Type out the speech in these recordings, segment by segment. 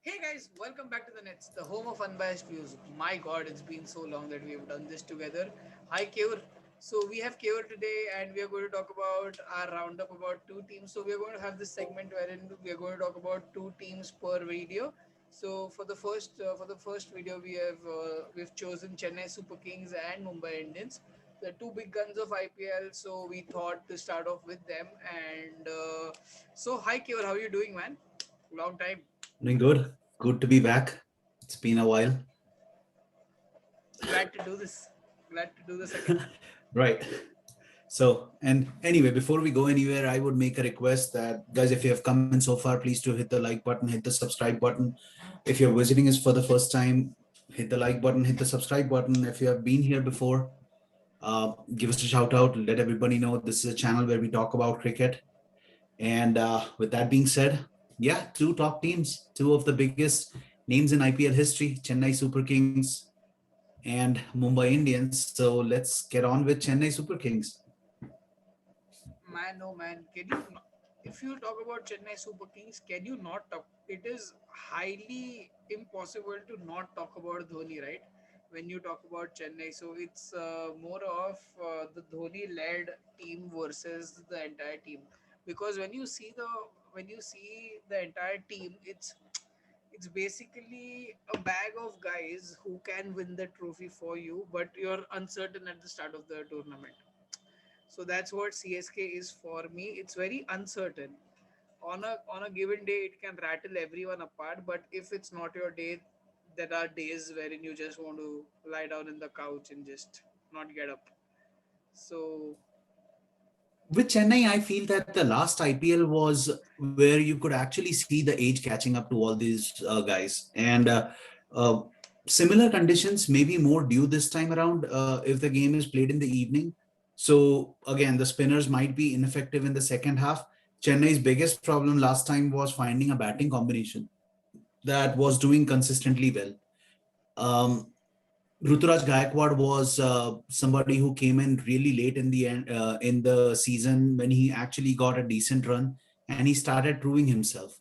Hey guys, welcome back to the Nets, the home of unbiased views. My god, it's been so long that we have done this together. Hi Keur. So we have Keur today and we are going to talk about our roundup about two teams. So we are going to have this segment wherein we are going to talk about two teams per video. So for the first video we've chosen Chennai Super Kings and Mumbai Indians, the two big guns of IPL. So we thought to start off with them. And hi Keur, how are you doing, man? Long time. Doing good. Good to be back. It's been a while. Glad to do this. Glad to do this again. Right. So, and anyway, before we go anywhere, I would make a request that guys, if you have come in so far, please do hit the like button, hit the subscribe button. If you're visiting us for the first time, hit the like button, hit the subscribe button. If you have been here before, give us a shout out. Let everybody know this is a channel where we talk about cricket. And with that being said, yeah, two top teams, two of the biggest names in IPL history, Chennai Super Kings and Mumbai Indians. So let's get on with Chennai Super Kings. Man, oh man, can you? If you talk about Chennai Super Kings, can you not talk? It is highly impossible to not talk about Dhoni, right? When you talk about Chennai, so it's more of the Dhoni-led team versus the entire team. Because when you see the entire team, it's basically a bag of guys who can win the trophy for you, but you're uncertain at the start of the tournament. So that's what CSK is for me. It's very uncertain. On a given day, it can rattle everyone apart. But if it's not your day, there are days wherein you just want to lie down in the couch and just not get up. So With Chennai, I feel that the last IPL was where you could actually see the age catching up to all these guys. And uh, similar conditions, maybe more due this time around if the game is played in the evening. So again, the spinners might be ineffective in the second half. Chennai's biggest problem last time was finding a batting combination that was doing consistently well. Um, Ruturaj Gaikwad was somebody who came in really late in the end in the season when he actually got a decent run and he started proving himself.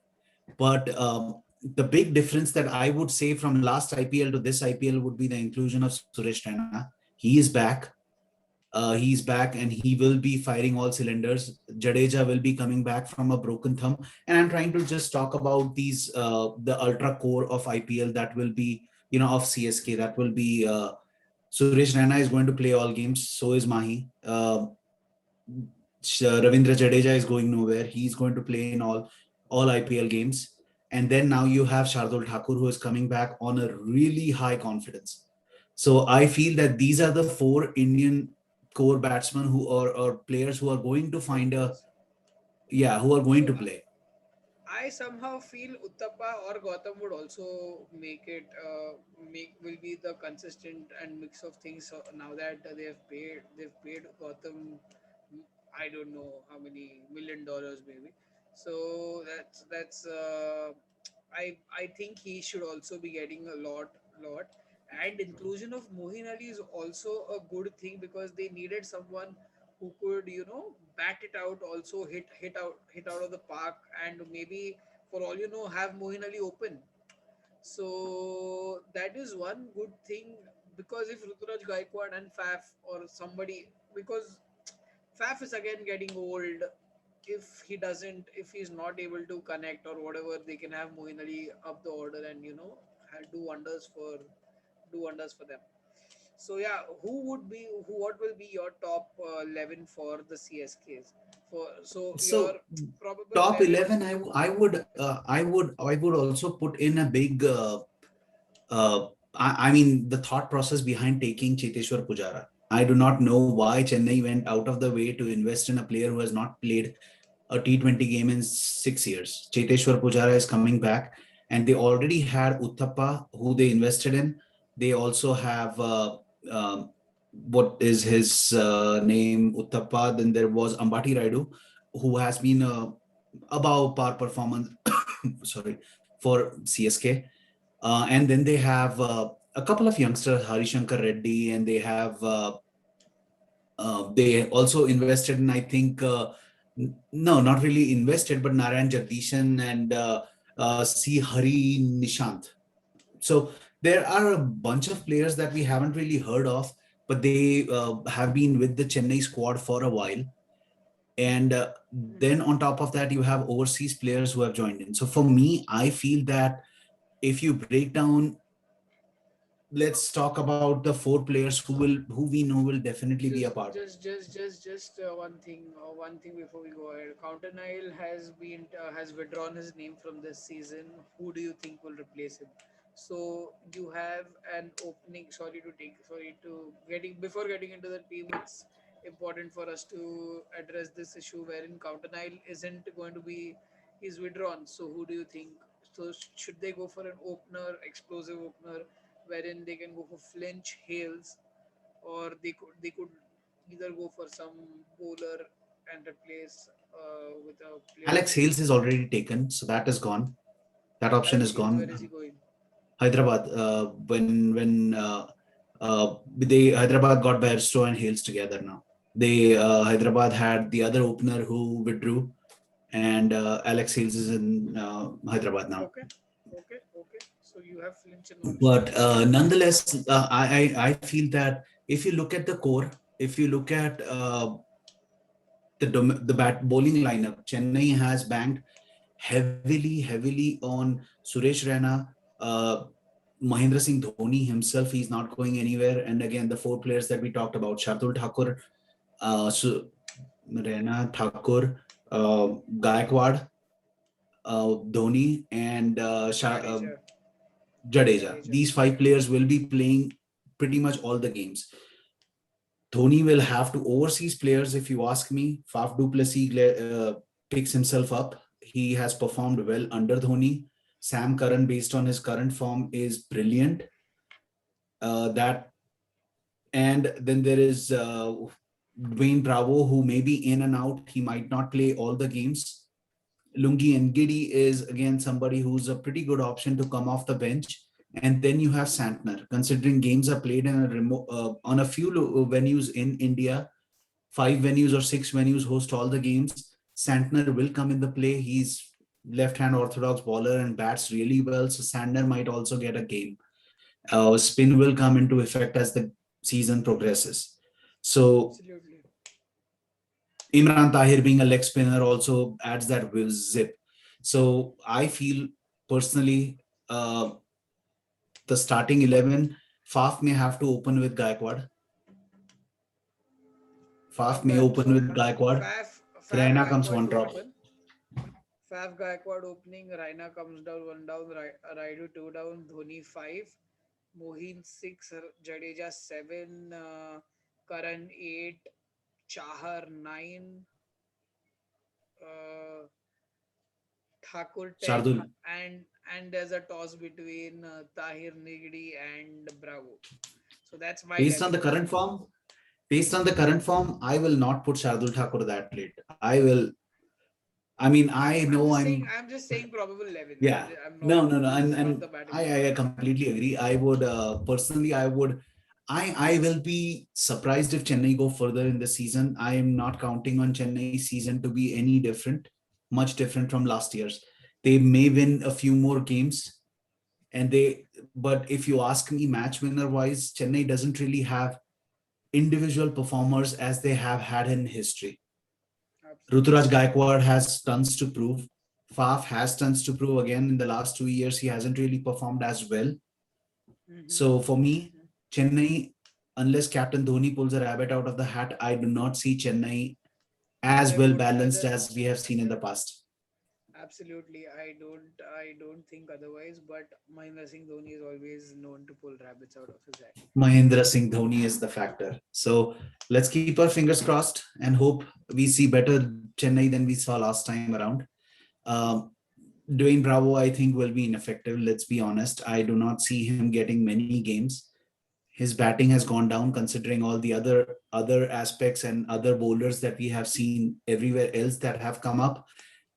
But the big difference that I would say from last IPL to this IPL would be the inclusion of Suresh Raina. He is back. He's back and he will be firing all cylinders. Jadeja will be coming back from a broken thumb. And I'm trying to just talk about these the ultra core of IPL that will be of CSK that will be Suresh Raina is going to play all games. So is Mahi. Ravindra Jadeja is going nowhere. He's going to play in all IPL games. And then now you have Shardul Thakur who is coming back on a really high confidence. So I feel that these are the four Indian core batsmen or players who are going to find a bowlers. who are going So to play. I somehow feel Uttapa or Gautam would also make it make will be the consistent and mix of things. So now that they've paid Gautam, I don't know how many $1 million maybe. So I think he should also be getting a lot. And inclusion of Mohin Ali is also a good thing because they needed someone who could bat it out, also hit out of the park, and maybe for all you know have Mohin Ali open. So that is one good thing, because if Ruturaj Gaikwad and Faf or somebody, because Faf is again getting old. If he's not able to connect or whatever, they can have Mohin Ali up the order and do wonders for them. So yeah, what will be your top 11 for the CSKs? Your So probable top 11. 11, I would also put in a big I mean the thought process behind taking Cheteshwar Pujara. I do not know why Chennai went out of the way to invest in a player who has not played a T20 game in 6 years. Cheteshwar Pujara is coming back, and they already had Uthappa, who they invested in. They also have what is his name, Uthappa. Then there was Ambati Raidu, who has been above par performance. Sorry, for CSK. And then they have a couple of youngsters, Harishankar Reddy, and they have they also invested in, I think, no, not really invested, but Narayan Jagdishan and see Hari Nishant. So there are a bunch of players that we haven't really heard of, but they have been with the Chennai squad for a while. And then Hmm. on top of that, you have overseas players who have joined in. So for me, I feel that if you break down, let's talk about the four players who we know will definitely be a Just, part. one thing before we go ahead. Counter Nile has withdrawn his name from this season. Who do you think will replace him? So you have an opening. Sorry to getting before getting into the team. It's important for us to address this issue wherein Counter Nile isn't going to be is withdrawn. So who do you think? So should they go for an opener, explosive opener, wherein they can go for Flinch, Hales, or they could either go for some bowler and replace with a player Alex like Hales is already taken, so that is gone. That option is Alex Hales. Where gone. is he going? Hyderabad, when Hyderabad got Bairstow and Hales together now. They Hyderabad had the other opener who withdrew, and Alex Hales is in Hyderabad now. Okay, okay. So you have Flinch and option. But nonetheless, I feel that if you look at the core, if you look at the bat bowling lineup, Chennai has banked heavily on Suresh Raina, uh, Mahendra Singh Dhoni himself. He's not going anywhere. And again, the four players that we talked about: Shardul Thakur, Raina, Thakur, Gaikwad, Dhoni, and Jadeja, Jadeja. Jadeja. These five Yeah. players will be playing pretty much all the games. Dhoni will have to overseas players, if you ask me. Faf du Plessis picks himself up. He has performed well under Dhoni. Sam Curran, based on his current form, is brilliant. That and then there is Dwayne Bravo, who may be in and out. He might not play all the games. Lungi Ngidi is again somebody who's a pretty good option to come off the bench. And then you have Santner. Considering games are played in a on a few venues in India, five venues or six venues host all the games. Santner will come in the play. He's left-hand orthodox bowler and bats really well. So Santner might also get a game. Spin will come into effect as the season progresses. So Absolutely. Imran Tahir being a leg spinner also adds that zip. So I feel personally, the starting 11, Faf may have to open with Gaikwad. Faf may open with Gaikwad. Faf Raina comes Gaikwad one to drop. open. Faf Gaikwad opening. Raina comes down one down. Raidu two down. Dhoni five. Mohin six. Jadeja seven. Karan eight. Chahar nine. Uh, Thakur 10, Shardul. and there's a toss between Tahir Nigdi and Bravo. So that's my Based on the 11. current form, I will not put Shardul Thakur that late. I will. I mean, I know I'm just saying probable 11. yeah. I'm not. No. This is not And the batting order. I completely agree. I would personally, I will be surprised if Chennai go further in the season. I am not counting on Chennai's season to be any different, much different from last year's. They may win a few more games, and but if you ask me, match winner wise, Chennai doesn't really have individual performers as they have had in history. Ruturaj Absolutely. Gaikwad has tons to prove. Faf has tons to prove again. In the last 2 years, he hasn't really performed as well. So for me, Mm-hmm. Chennai, unless Captain Dhoni pulls a rabbit out of the hat, I do not see Chennai as Either well put balanced either. as we have seen in the past. Absolutely. I don't think otherwise. But Mahendra Singh Dhoni is always known to pull rabbits out of his hat. Mahendra Singh Dhoni is the factor. So let's keep our fingers crossed and hope we see better Chennai than we saw last time around. Um, Dwayne Bravo, I think, will be ineffective. Let's be honest. I do not see him getting many games. His batting has gone down considering all the other aspects and other bowlers that we have seen everywhere else that have come up.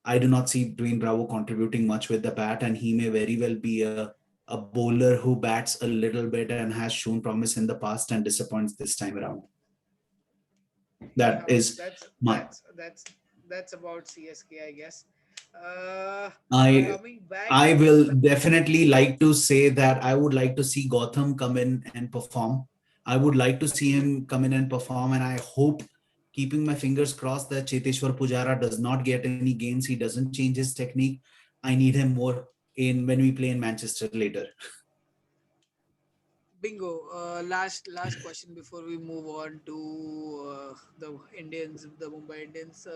I do not see Dwayne Bravo contributing much with the bat, and he may very well be a bowler who bats a little bit and has shown promise in the past and disappoints this time around. That Anyhow, is my that's about CSK, I guess. Uh, I Coming back, I will definitely like to say that I would like to see Gotham come in and perform. I would like to see him come in and perform, and I hope, keeping my fingers crossed, that Cheteshwar Pujara does not get any gains. He doesn't change his technique. I need him more in when we play in Manchester later. bingo. Last question before we move on to the Indians, the Mumbai Indians.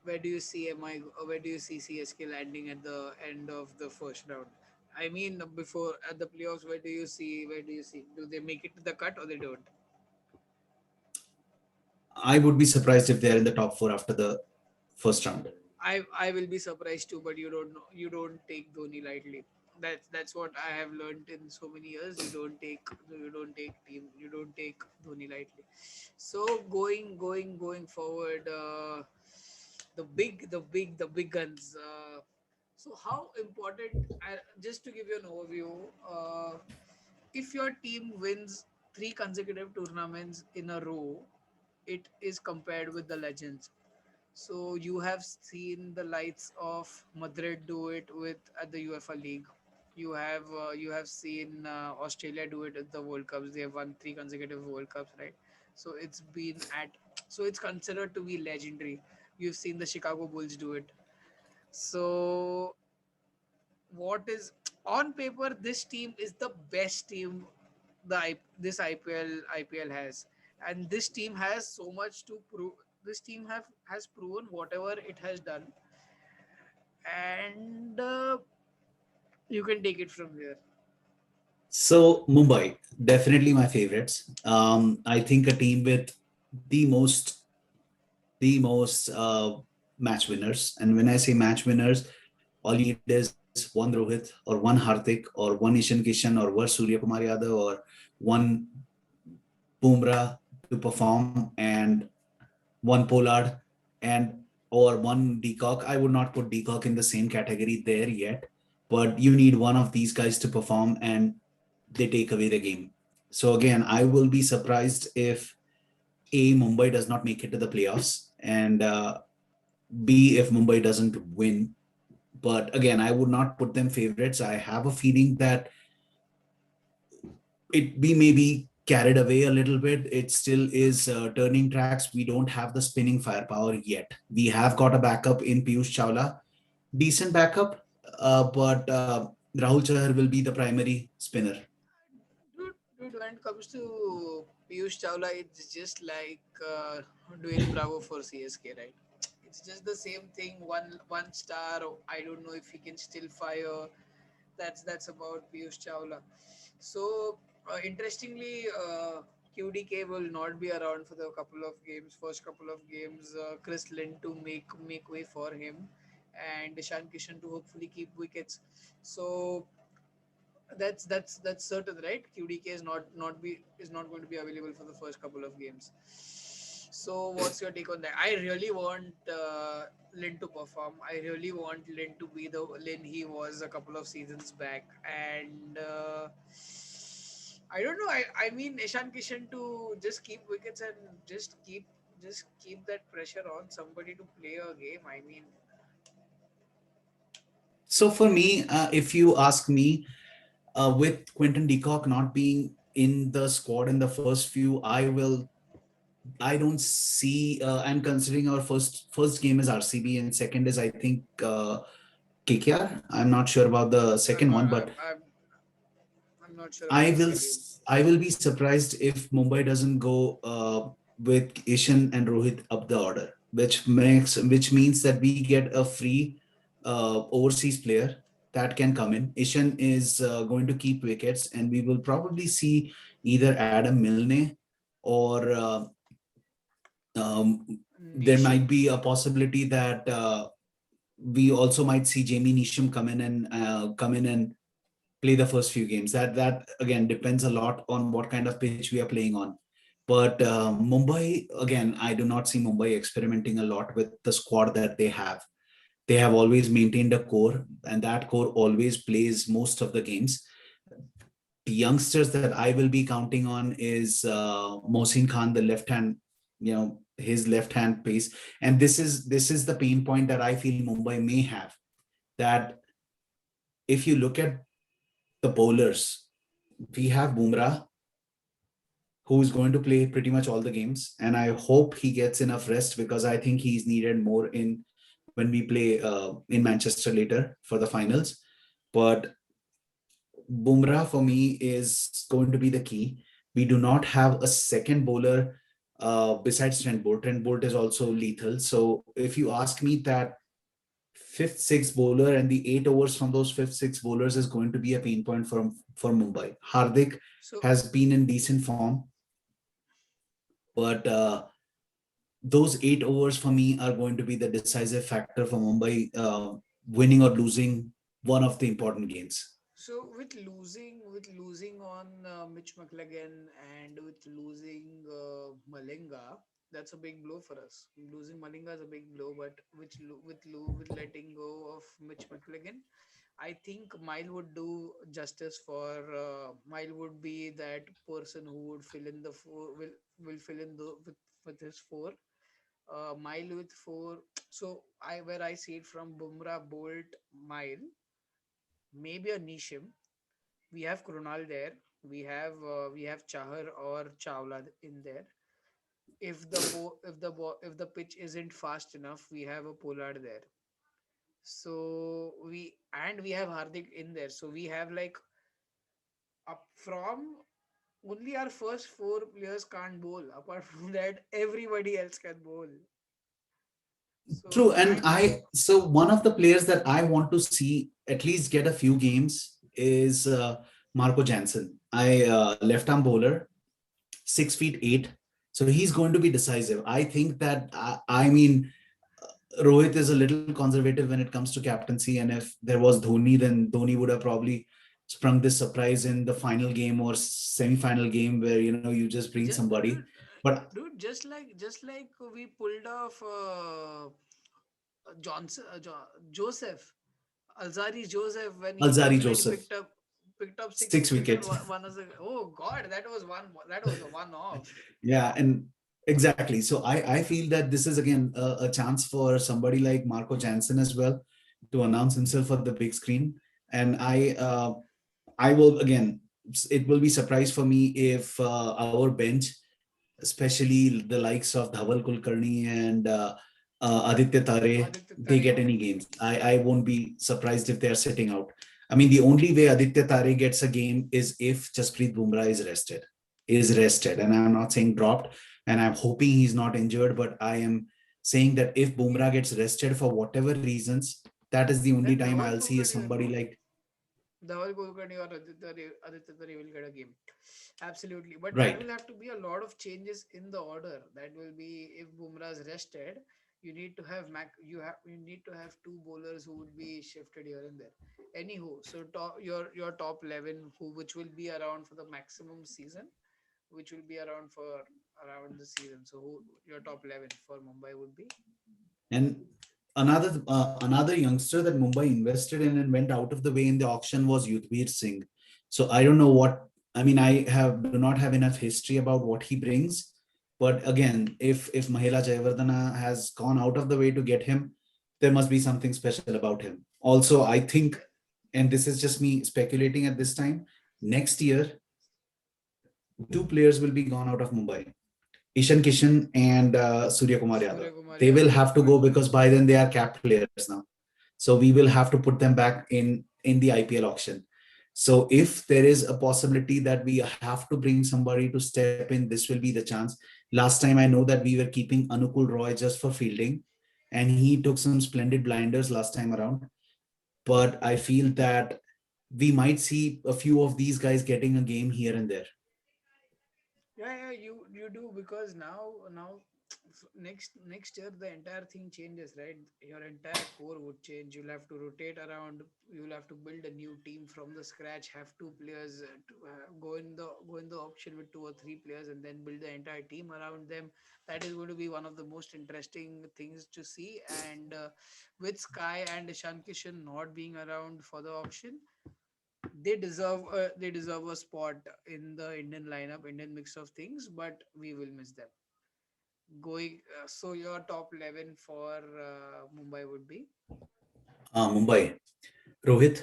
Where do you see MI? Where do you see CSK landing at the end of the first round? I mean, before at the playoffs, where do you see? Where do you see? Do they make it to the cut or they don't? I would be surprised if they're in the top four after the first round. I will be surprised too, but you don't know, you don't take Dhoni lightly. That's what I have learned in so many years. You don't take Dhoni lightly. So going forward, the big guns. So how important? Just to give you an overview, if your team wins three consecutive tournaments in a row, it is compared with the legends. So you have seen the lights of Madrid do it with at the UEFA League. You have seen Australia do it at the World Cups. They have won three consecutive World Cups, right? So it's been at so it's considered to be legendary. You've seen the Chicago Bulls do it. So what is on paper, this team is the best team this IPL has, and this team has so much to prove. This team have has proven whatever it has done, and you can take it from here. So Mumbai, definitely my favorites. I think a team with the most the most match winners. And when I say match winners, all you need is one Rohit or one Hardik or one Ishan Kishan or one Surya Kumar Yadav or one Bumrah to perform, and one Pollard and or one Deacock. I would not put Deacock in the same category there yet, but you need one of these guys to perform and they take away the game. So again, I will be surprised if A, Mumbai does not make it to the playoffs, and B, if Mumbai doesn't win. But again, I would not put them favorites. I have a feeling that it we may be carried away a little bit. It still is turning tracks. We don't have the spinning firepower yet. We have got a backup in Piyush Chawla, decent backup, but Rahul Chahar will be the primary spinner. Dude, when it comes to Piyush Chawla, it's just like Dwayne Bravo for CSK, right? It's just the same thing. One star. I don't know if he can still fire. That's about Piyush Chawla. So interestingly, QDK will not be around for the first couple of games. Chris Lynn to make way for him, and Ishan Kishan to hopefully keep wickets. So that's certain, right? QDK is not going to be available for the first couple of games. So what's your take on that? I really want Lin to perform. I really want Lin to be the Lin he was a couple of seasons back, and I don't know. I mean Ishan Kishan to just keep wickets and just keep that pressure on somebody to play a game. I mean, So for me, if you ask me, with Quinton de Kock not being in the squad in the first few, I don't see. I'm considering our first game is RCB and second is I think KKR. I'm not sure about the no, second one, but I'm not sure about I the will second. I will be surprised if Mumbai doesn't go with Ishan and Rohit up the order, which means that we get a free overseas player that can come in. Ishan is going to keep wickets, and we will probably see either Adam Milne or there Nisham. might be a possibility that we also might see Jamie Neesham come in and play the first few games. That again depends a lot on what kind of pitch we are playing on. But Mumbai, again, I do not see Mumbai experimenting a lot with the squad that they have. They have always maintained a core, and that core always plays most of the games. The youngsters that I will be counting on is Mohsin Khan, the left hand, his left hand pace. And this is the pain point that I feel Mumbai may have, that if you look at the bowlers, we have Bumrah, who is going to play pretty much all the games, and I hope he gets enough rest because I think he's needed more in when we play in Manchester later for the finals. But Bumrah for me is going to be the key. We do not have a second bowler besides Trent Bolt. Trent Bolt is also lethal. So if you ask me, that fifth, sixth bowler and the 8 overs from those fifth, six bowlers is going to be a pain point for Mumbai. Hardik So has been in decent form, but those 8 overs for me are going to be the decisive factor for Mumbai winning or losing one of the important games. So with losing on Mitch McLagan and with losing Malinga, that's a big blow for us. Losing Malinga is a big blow, but with letting go of Mitch McLagan, I think Mile would do justice for Mile would be that person who would fill in the four will fill in the with his four. Mile with four. So I where I see it from Bumrah, Bolt, Mile, maybe a Nishim. We have Krunal there. We have Chahar or Chawla in there. If the pitch isn't fast enough, we have a Pollard there. We have Hardik in there. So we have like up from only our first four players can't bowl. Apart from that, everybody else can bowl. True, So and and I so one of the players that I want to see at least get a few games is Marco Jansen. I left arm bowler, 6 feet 8, so he's going to be decisive. I think that I mean Rohit is a little conservative when it comes to captaincy, and if there was Dhoni, then Dhoni would have probably sprung this surprise in the final game or semi-final game where you just bring somebody. dude, But just like we pulled off Johnson, Joseph, Alzari Joseph when he Alzari definitely Joseph, picked up six 6 wickets. wickets and one as a oh god that was a one off. Yeah, and exactly. So I feel that this is again a chance for somebody like Marco Jansen as well to announce himself on the big screen. And I will again, it will be surprise for me if our bench, especially the likes of Dhaval Kulkarni and Aditya Tare, Aditya they Tare. get any games. I won't be surprised if they are sitting out. I mean, the only way Aditya Tare gets a game is if Jasprit Bumrah is rested. And I'm not saying dropped, and I'm hoping he's not injured, but I am saying that if Bumrah gets rested for whatever reasons, that is the only Then time Dhaval I'll see is Kulkarni will somebody go. like Dhaval Kulkarni or Aditya Tare will get a game. Absolutely. But that right. will have to be a lot of changes in the order. That will be if Bumrah is rested, you need to have two bowlers who would be shifted here and there. Anywho, so your top 11 who which will be around for the maximum season, which will be around for around the season. So who your top 11 for Mumbai would be? And another youngster that Mumbai invested in and went out of the way in the auction was Yudhvir Singh. So I don't know what I mean. I have do not have enough history about what he brings, but again, if Mahela Jayawardena has gone out of the way to get him, there must be something special about him. Also, I think, and this is just me speculating at this time, next year two players will be gone out of Mumbai. Ishan Kishan and Surya Kumar Yadav. Surya Kumar They will Yadav. have to But go because by then they are capped players now. So we will have to put them back in the IPL auction. So if there is a possibility that we have to bring somebody to step in, this will be the chance. Last time I know that we were keeping Anukul Roy just for fielding, and he took some splendid blinders last time around. But I feel that we might see a few of these guys getting a game here and there. yeah, you do because now next year the entire thing changes, right? Your entire core would change. You'll have to rotate around. You'll have to build a new team from the scratch. Have two players to go in the option with two or three players, and then build the entire team around them. That is going to be one of the most interesting things to see. And with Sky and Ishan Kishan not being around for the auction, they deserve a spot in the Indian lineup, Indian mix of things, but we will miss them. Going so your top 11 for Mumbai would be Mumbai, Rohit,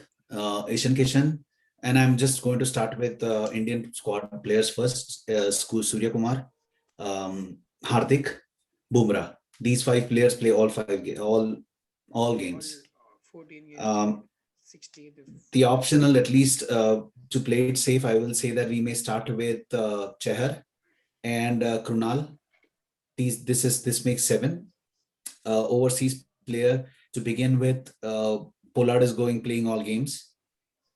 Ishan Kishan, and I'm just going to start with Indian squad players first. Surya Kumar, Hardik, Bumrah. These five players play all all all games. 14 games, right? Um, 16 if the optional, at least to play it safe, I will say that we may start with Chehar and Krunal. This makes seven. Overseas player to begin with. Pollard is going playing all games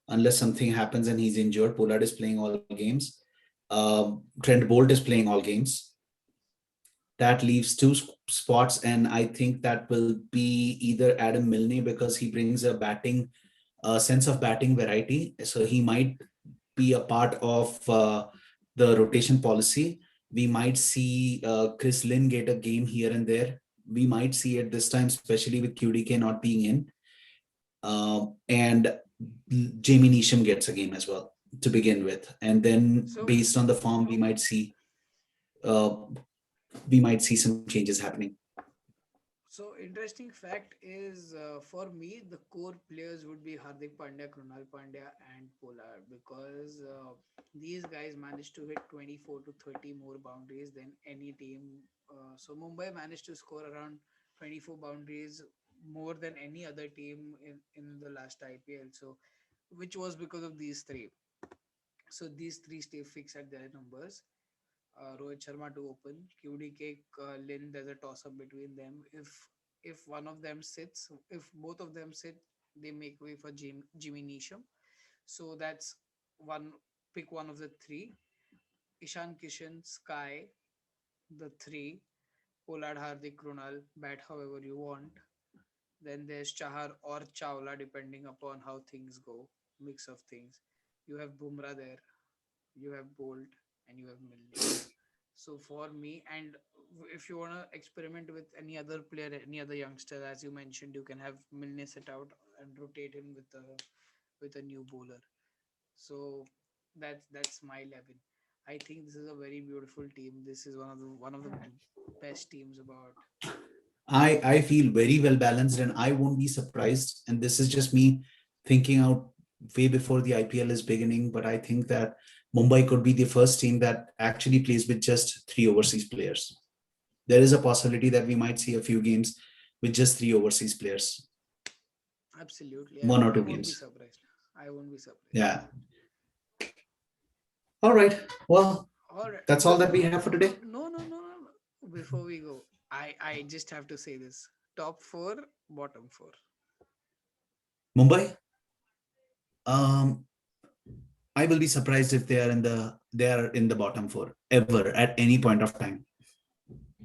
unless something happens and he's injured. Pollard is playing all games. Trent Bolt is playing all games. That leaves two spots, and I think that will be either Adam Milne because he brings a sense of batting variety. So he might be a part of the rotation policy. We might see Chris Lynn get a game here and there. We might see it this time, especially with QDK not being in. And Jamie Neesham gets a game as well to begin with. And then so. based on the form, uh, we might see some changes happening. So interesting fact is for me the core players would be Hardik Pandya, Krunal Pandya, and Pollard because these guys managed to hit 24 to 30 more boundaries than any team. So Mumbai managed to score around 24 boundaries more than any other team in the last IPL. So which was because of these three. So these three stay fixed at their numbers. Rohit Sharma to open. QDK, Lin, there's a toss up between them. If one of them sits, if both of them sit, they make way for Jimmy Neesham. So that's one. Pick one of the three. Ishan Kishan, Sky, the three. Pollard, Hardik, Krunal, bat however you want. Then there's Chahar or Chawla, depending upon how things go. Mix of things. You have Bumrah there. You have Bolt, and you have Milne. So for me, and if you want to experiment with any other player, any other youngster, as you mentioned, you can have Milne set out and rotate him with a new bowler. So that's my 11. I think this is a very beautiful team. This is one of the best teams about. I feel very well balanced, and I won't be surprised. And this is just me thinking out way before the IPL is beginning. But I think that Mumbai could be the first team that actually plays with just three overseas players. There is a possibility that we might see a few games with just three overseas players, Absolutely, one or I two won't be games. surprised. I won't be surprised. Yeah. All right. Well, All right, that's all that we before have for today. no. Before we go, I just have to say this: top four, bottom four. Mumbai. Um, I will be surprised if they are in the bottom four ever at any point of time.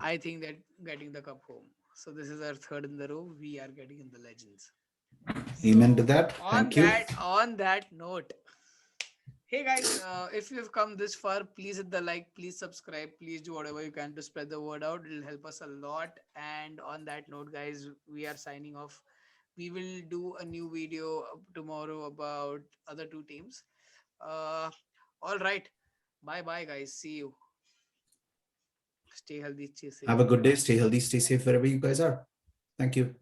I think that getting the cup home. So this is our third in the row. We are getting in the legends. Amen to So that. Thank you. on that note, hey guys, if you've come this far, please hit the like, please subscribe, please do whatever you can to spread the word out. It'll help us a lot. And on that note, guys, we are signing off. We will do a new video tomorrow about other two teams. Uh, all right. Bye bye, guys. See you. Stay healthy, stay Have safe. a good day. Stay healthy. Stay safe wherever you guys are. Thank you.